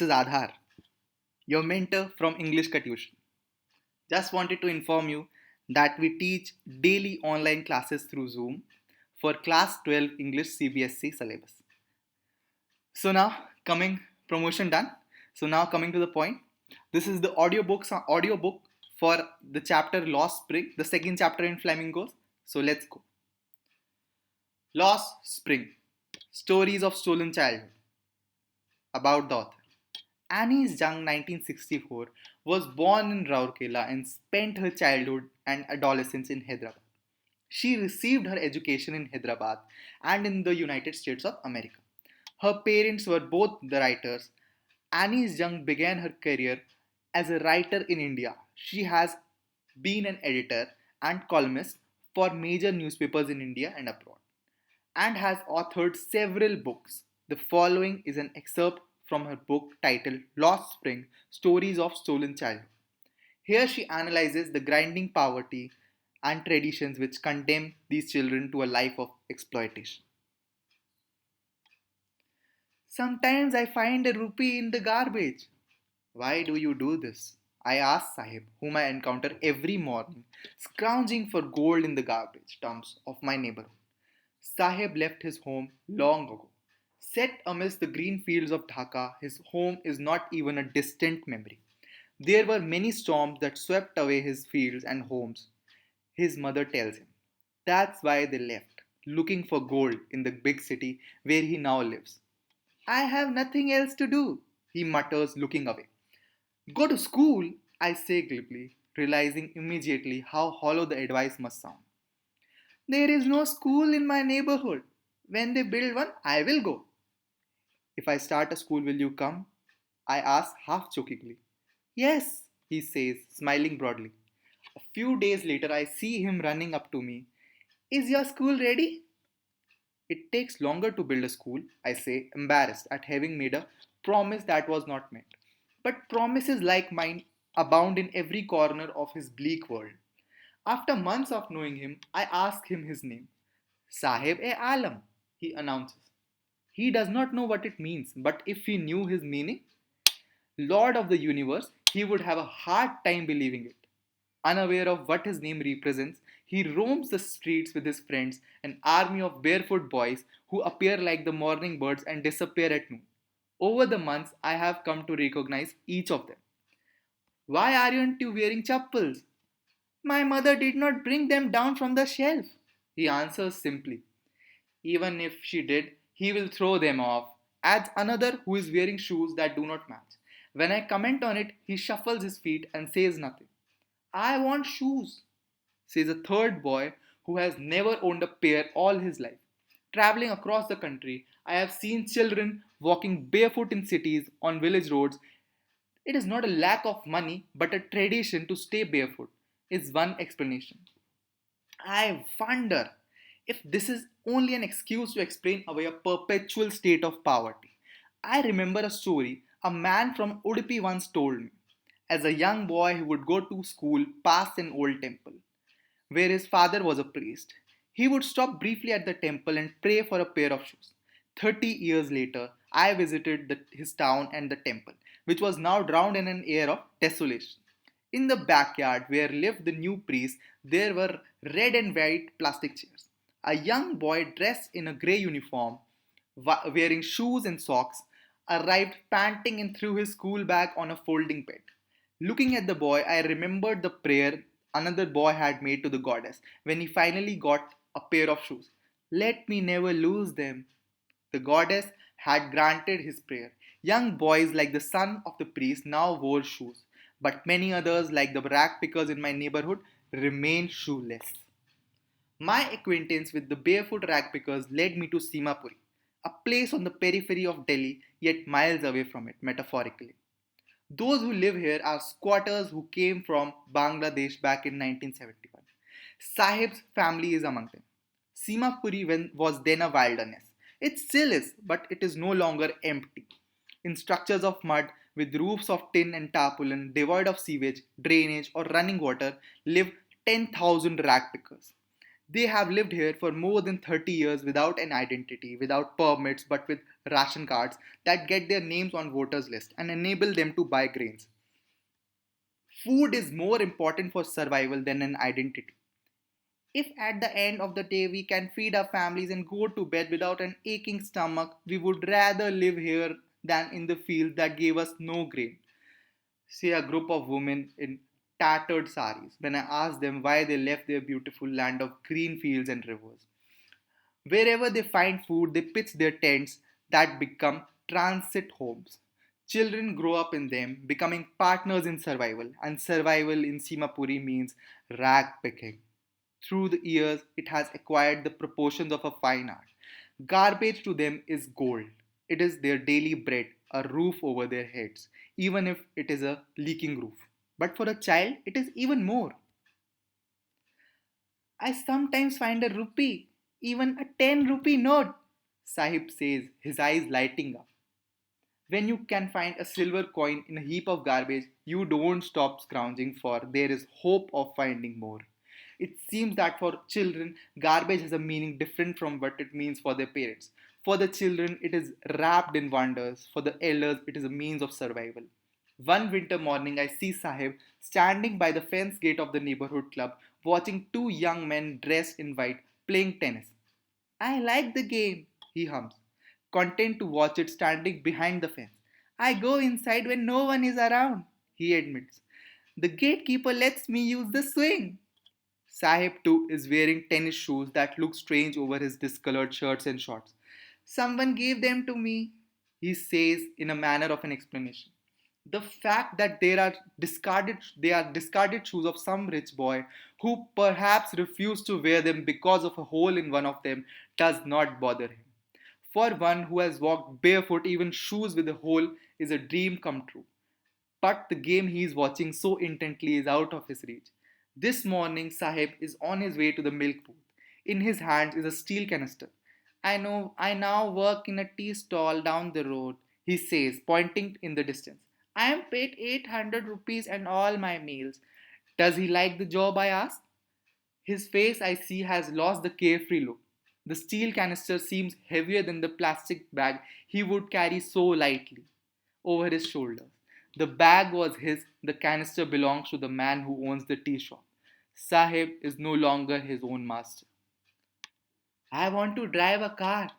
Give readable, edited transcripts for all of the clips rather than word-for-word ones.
This is Adhar, your mentor from English Tution. Just wanted to inform you that we teach daily online classes through Zoom for Class 12 English CBSE syllabus. So now coming promotion done. So now coming to the point. This is the audiobook for the chapter Lost Spring, the second chapter in Flamingos. So let's go. Lost Spring. Stories of Stolen Childhood. About the author. Anees Jung, 1964, was born in Rourkela and spent her childhood and adolescence in Hyderabad. She received her education in Hyderabad and in the United States of America. Her parents were both the writers. Anees Jung began her career as a writer in India. She has been an editor and columnist for major newspapers in India and abroad, and has authored several books. The following is an excerpt from her book titled Lost Spring: Stories of Stolen Childhood. Here she analyzes the grinding poverty and traditions which condemn these children to a life of exploitation. Sometimes I find a rupee in the garbage. Why do you do this? I ask Sahib, whom I encounter every morning, scrounging for gold in the garbage dumps of my neighborhood. Sahib left his home long ago. Set amidst the green fields of Dhaka, his home is not even a distant memory. There were many storms that swept away his fields and homes, his mother tells him. That's why they left, looking for gold in the big city where he now lives. I have nothing else to do, he mutters, looking away. Go to school, I say glibly, realizing immediately how hollow the advice must sound. There is no school in my neighborhood. When they build one, I will go. If I start a school, will you come? I ask half jokingly. Yes, he says, smiling broadly. A few days later, I see him running up to me. Is your school ready? It takes longer to build a school, I say, embarrassed at having made a promise that was not met. But promises like mine abound in every corner of his bleak world. After months of knowing him, I ask him his name. Sahib-e-Alam, he announces. He does not know what it means, but if he knew his meaning, Lord of the universe, he would have a hard time believing it. Unaware of what his name represents, he roams the streets with his friends, an army of barefoot boys who appear like the morning birds and disappear at noon. Over the months, I have come to recognize each of them. Why aren't you wearing chappals? My mother did not bring them down from the shelf. He answers simply. Even if she did, he will throw them off, adds another who is wearing shoes that do not match. When I comment on it, he shuffles his feet and says nothing. I want shoes, says a third boy who has never owned a pair all his life. Traveling across the country, I have seen children walking barefoot in cities on village roads. It is not a lack of money, but a tradition to stay barefoot, is one explanation. I wonder if this is only an excuse to explain away a perpetual state of poverty. I remember a story a man from Udupi once told me. As a young boy, he would go to school past an old temple, where his father was a priest. He would stop briefly at the temple and pray for a pair of shoes. 30 years later, I visited his town and the temple, which was now drowned in an air of desolation. In the backyard where lived the new priest, there were red and white plastic chairs. A young boy dressed in a grey uniform, wearing shoes and socks, arrived panting and threw his school bag on a folding bed. Looking at the boy, I remembered the prayer another boy had made to the goddess when he finally got a pair of shoes. Let me never lose them. The goddess had granted his prayer. Young boys like the son of the priest now wore shoes, but many others, like the rag pickers in my neighborhood, remained shoeless. My acquaintance with the barefoot rag pickers led me to Simapuri, a place on the periphery of Delhi, yet miles away from it, metaphorically. Those who live here are squatters who came from Bangladesh back in 1971. Sahib's family is among them. Simapuri was then a wilderness. It still is, but it is no longer empty. In structures of mud with roofs of tin and tarpaulin, devoid of sewage, drainage, or running water, live 10,000 rag pickers. They have lived here for more than 30 years without an identity, without permits, but with ration cards that get their names on voters' list and enable them to buy grains. Food is more important for survival than an identity. If at the end of the day we can feed our families and go to bed without an aching stomach, we would rather live here than in the fields that gave us no grain. Say a group of women in tattered saris when I asked them why they left their beautiful land of green fields and rivers. Wherever they find food, they pitch their tents that become transit homes. Children grow up in them, becoming partners in survival, and survival in Simapuri means rag picking. Through the years, it has acquired the proportions of a fine art. Garbage to them is gold. It is their daily bread, a roof over their heads, even if it is a leaking roof. But for a child, it is even more. I sometimes find a rupee, even a 10 rupee note, Sahib says, his eyes lighting up. When you can find a silver coin in a heap of garbage, you don't stop scrounging for there is hope of finding more. It seems that for children, garbage has a meaning different from what it means for their parents. For the children, it is wrapped in wonders. For the elders, it is a means of survival. One winter morning, I see Sahib standing by the fence gate of the neighborhood club, watching two young men dressed in white playing tennis. I like the game, he hums, content to watch it standing behind the fence. I go inside when no one is around, he admits. The gatekeeper lets me use the swing. Sahib too is wearing tennis shoes that look strange over his discolored shirts and shorts. Someone gave them to me, he says in a manner of an explanation. The fact that they are discarded shoes of some rich boy who perhaps refused to wear them because of a hole in one of them does not bother him. For one who has walked barefoot, even shoes with a hole is a dream come true. But the game he is watching so intently is out of his reach. This morning, Sahib is on his way to the milk booth. In his hands is a steel canister. I now work in a tea stall down the road, he says, pointing in the distance. I am paid 800 rupees and all my meals. Does he like the job? I ask. His face, I see, has lost the carefree look. The steel canister seems heavier than the plastic bag he would carry so lightly over his shoulders. The bag was his, the canister belongs to the man who owns the tea shop. Sahib is no longer his own master. I want to drive a car.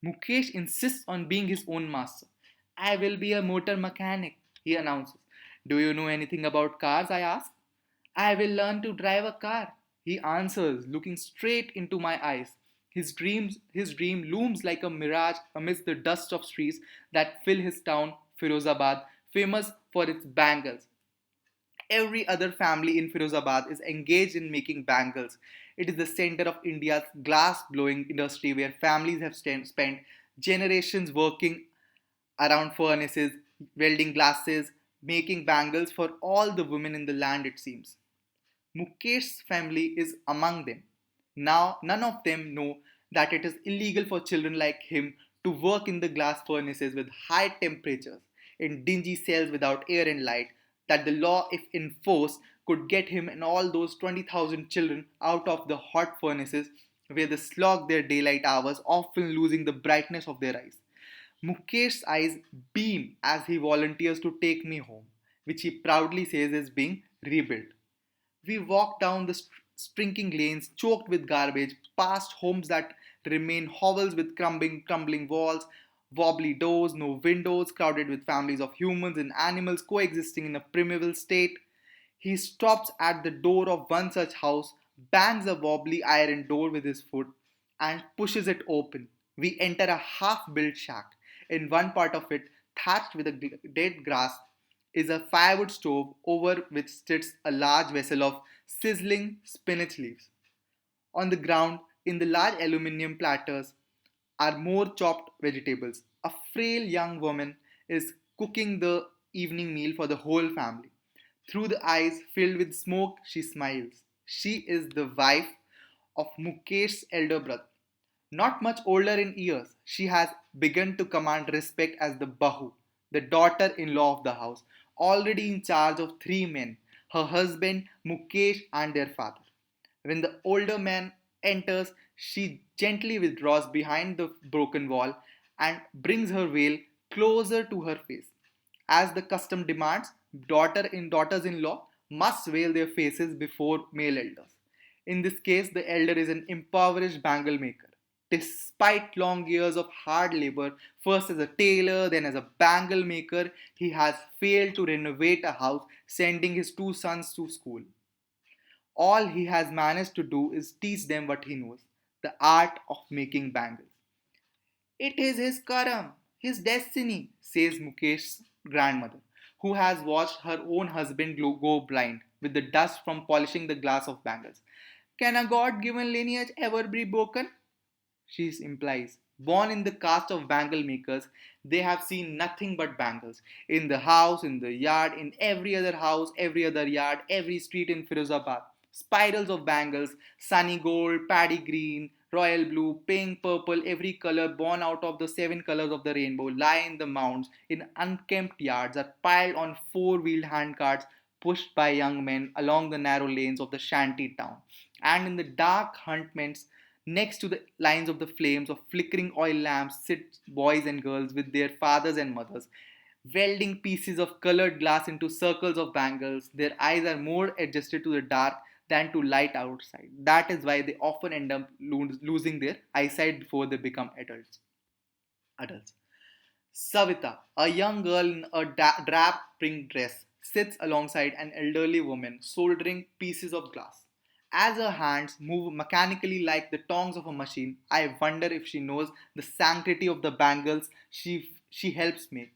Mukesh insists on being his own master. I will be a motor mechanic, he announces. Do you know anything about cars? I ask. I will learn to drive a car, he answers, looking straight into my eyes. His dream looms like a mirage amidst the dust of streets that fill his town, Firozabad, famous for its bangles. Every other family in Firozabad is engaged in making bangles. It is the center of India's glass blowing industry where families have spent generations working around furnaces, welding glasses, making bangles for all the women in the land, it seems. Mukesh's family is among them. Now, none of them know that it is illegal for children like him to work in the glass furnaces with high temperatures, in dingy cells without air and light, that the law, if enforced, could get him and all those 20,000 children out of the hot furnaces where they slog their daylight hours, often losing the brightness of their eyes. Mukesh's eyes beam as he volunteers to take me home, which he proudly says is being rebuilt. We walk down the sprinkling lanes choked with garbage, past homes that remain hovels with crumbling walls, wobbly doors, no windows, crowded with families of humans and animals coexisting in a primeval state. He stops at the door of one such house, bangs a wobbly iron door with his foot, and pushes it open. We enter a half built shack. In one part of it, thatched with a dead grass, is a firewood stove over which sits a large vessel of sizzling spinach leaves. On the ground, in the large aluminium platters, are more chopped vegetables. A frail young woman is cooking the evening meal for the whole family. Through the eyes filled with smoke, she smiles. She is the wife of Mukesh's elder brother. Not much older in years, she has begun to command respect as the Bahu, the daughter in law of the house, already in charge of three men, her husband, Mukesh, and their father. When the older man enters, she gently withdraws behind the broken wall and brings her veil closer to her face. As the custom demands, daughters-in-law must veil their faces before male elders. In this case, the elder is an impoverished bangle maker. Despite long years of hard labor, first as a tailor, then as a bangle maker, he has failed to renovate a house, sending his two sons to school. All he has managed to do is teach them what he knows, the art of making bangles. It is his karam, his destiny, says Mukesh's grandmother, who has watched her own husband go blind with the dust from polishing the glass of bangles. Can a God given lineage ever be broken? She implies. Born in the caste of bangle makers, they have seen nothing but bangles. In the house, in the yard, in every other house, every other yard, every street in Firozabad. Spirals of bangles, sunny gold, paddy green, royal blue, pink, purple, every color born out of the seven colors of the rainbow lie in the mounds in unkempt yards, are piled on four-wheeled handcarts pushed by young men along the narrow lanes of the shanty town. And in the dark huntments next to the lines of the flames of flickering oil lamps sit boys and girls with their fathers and mothers, welding pieces of colored glass into circles of bangles. Their eyes are more adjusted to the dark than to light outside. That is why they often end up losing their eyesight before they become adults. Savita, a young girl in a drab pink dress, sits alongside an elderly woman soldering pieces of glass. As her hands move mechanically like the tongs of a machine, I wonder if she knows the sanctity of the bangles she helps make.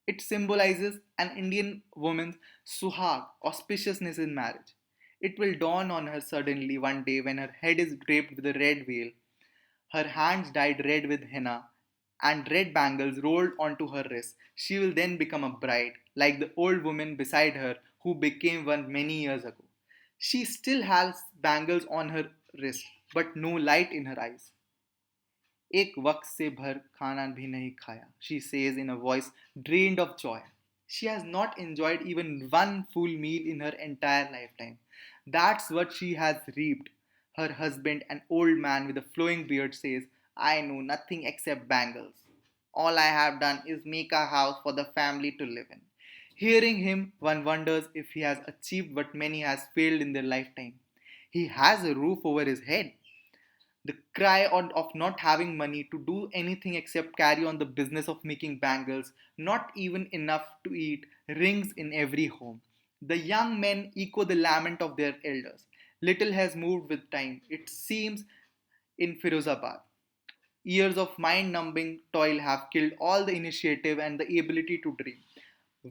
It symbolizes an Indian woman's suhag, auspiciousness in marriage. It will dawn on her suddenly one day when her head is draped with a red veil, her hands dyed red with henna, and red bangles rolled onto her wrists. She will then become a bride, like the old woman beside her who became one many years ago. She still has bangles on her wrist, but no light in her eyes. एक वक्त से भर खाना भी नहीं खाया, she says in a voice drained of joy. She has not enjoyed even one full meal in her entire lifetime. That's what she has reaped. Her husband, an old man with a flowing beard, says, I know nothing except bangles. All I have done is make a house for the family to live in. Hearing him, one wonders if he has achieved what many has failed in their lifetime. He has a roof over his head. The cry of not having money to do anything except carry on the business of making bangles, not even enough to eat, rings in every home. The young men echo the lament of their elders. Little has moved with time, it seems, in Firozabad. Years of mind numbing toil have killed all the initiative and the ability to dream.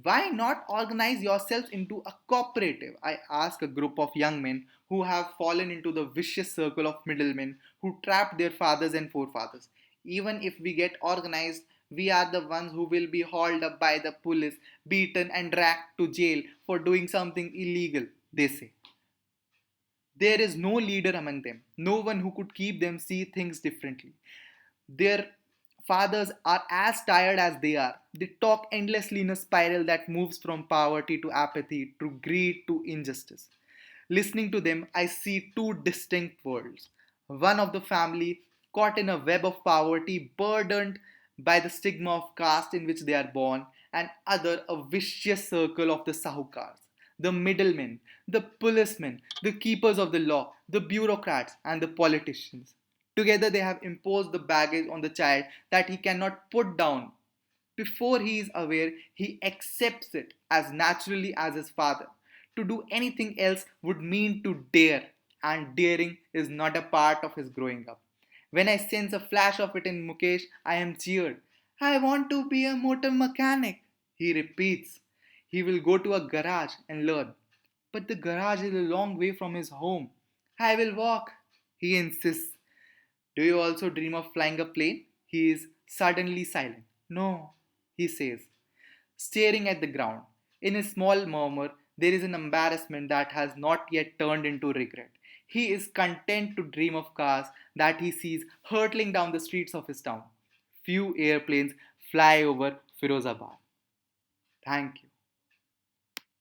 Why not organize yourselves into a cooperative? I ask a group of young men who have fallen into the vicious circle of middlemen who trapped their fathers and forefathers. Even if we get organized, we are the ones who will be hauled up by the police, beaten, and dragged to jail for doing something illegal, they say. There is no leader among them, no one who could keep them see things differently. Their fathers are as tired as they are. They talk endlessly in a spiral that moves from poverty to apathy, to greed to injustice. Listening to them, I see two distinct worlds. One of the family caught in a web of poverty, burdened by the stigma of caste in which they are born, and other a vicious circle of the sahukars, the middlemen, the policemen, the keepers of the law, the bureaucrats, and the politicians. Together, they have imposed the baggage on the child that he cannot put down. Before he is aware, he accepts it as naturally as his father. To do anything else would mean to dare, and daring is not a part of his growing up. When I sense a flash of it in Mukesh, I am cheered. I want to be a motor mechanic, he repeats. He will go to a garage and learn. But the garage is a long way from his home. I will walk, he insists. Do you also dream of flying a plane? He is suddenly silent. No, he says, staring at the ground. In his small murmur, there is an embarrassment that has not yet turned into regret. He is content to dream of cars that he sees hurtling down the streets of his town. Few airplanes fly over Firozabad. Thank you.